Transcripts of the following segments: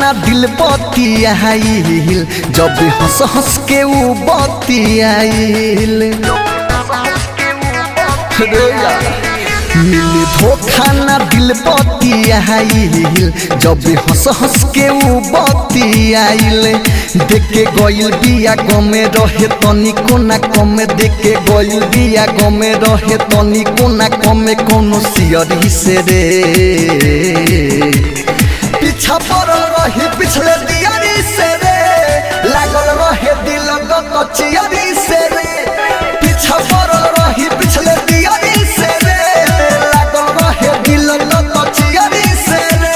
खाना दिल बतियाइल जब हंस हंस के ऊ बतियाइल मिली धोखा ना दिल बतियाइल जब हंस हंस के ऊ बतियाइल देखे गइल बिया गमे रहे तनिको ना कमे देखे गइल बिया गमे रहे तनिको ना कमे कोनो सियरी से रे पीछा पड़ल रही पिछले दियारी से रे लागल रहे दिल गचियारी से रे पीछा पड़ल रही पिछले दियारी से रे लागल रहे दिल गचियारी से रे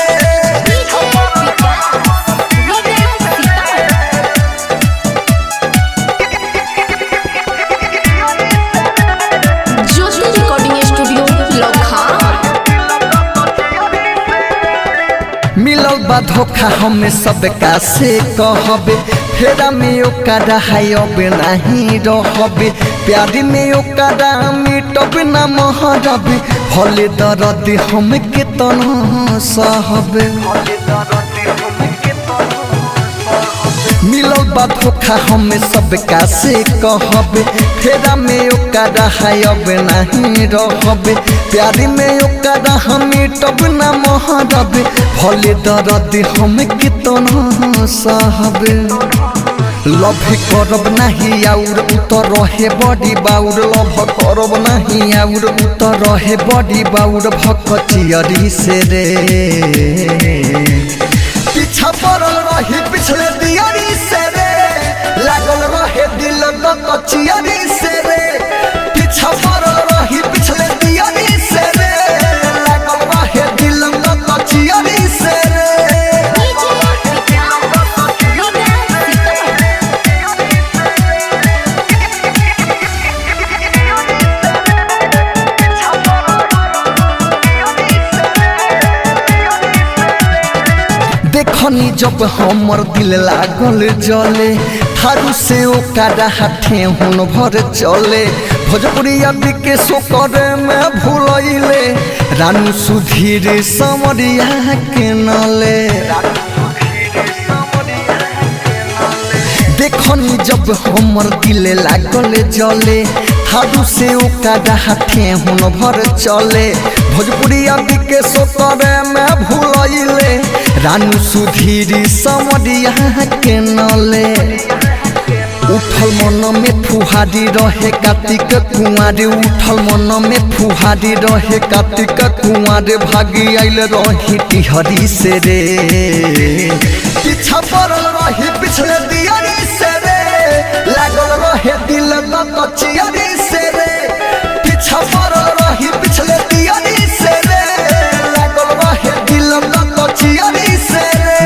ज्योति रिकॉर्डिंग स्टूडियो लखा मिलल बा धोखा हमें सबका से कहबे फेरा में ओकरा हायब नहीं रहबे प्यार में ओकरा मिटब ना महरबे हले दर्द हम के तना सहबे मिलल बा धोखा हमें सबका से कहबे फेरा में ओकरा हायब नहीं रहबे प्यार में ओकरा हम मिटब ना महरबे भले दर्द हम कितना सहबे लव करब नहीं और उतर रहे बड़ी बाउर लव करब नहीं और उतर रहे बड़ी बाउर भकचियरी से रे पीछा पड़ल रही पिछले दियारी से रे लागल रहे दिल गचियारी से रे पीछा पड़ल रही पिछले दियारी से रे लागल रहे दिल गचियारी से रे देखनी जब हमर दिल लागल जले थारू से ओकरा हाथे हुन भर चले भोजपुरिया बिके सोकर में भूलैले रानू सुधीर समरिया के नले देखनी जब हमर दिल लागल जले थारू से ओकरा हाथे हुन भर चले भोजपुरिया बिके सोकर में भूलैले रानू सुधीर समरिया के नले उठल मन में फुहारी रहे कार्तिक कुंवर उठल मन में फुहारी रहे कार्तिक कुंवर भागी आइल रही टिहरी से रे पीछा पड़ल रही पिछले दियारी से रे लागल रहे दिल गचियारी से रे पीछा पड़ल रही पिछले दियारी से रे लागल रहे दिल गचियारी से रे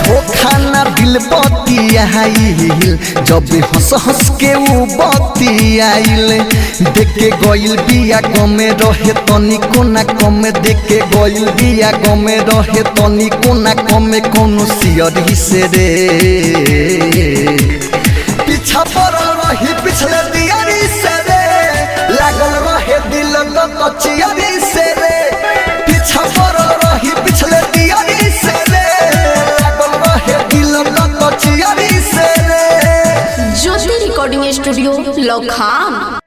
धोखा ना दिल बतियाइल जब हंस हंस के ऊ बतियाइल देखे गइल बिया गमे रहे तनिको ना कमे देखे गइल बिया गमे रहे तनिको ना कमे कोनो सियरी से रे पीछा पड़ल रही पिछले दियारी से रे लागल रहे दिल गचियारी से रे पीछा पड़ल रही पिछले दियारी से रे लागल रहे दिल गचियारी से रे ज्योति रिकॉर्डिंग स्टूडियो लखा।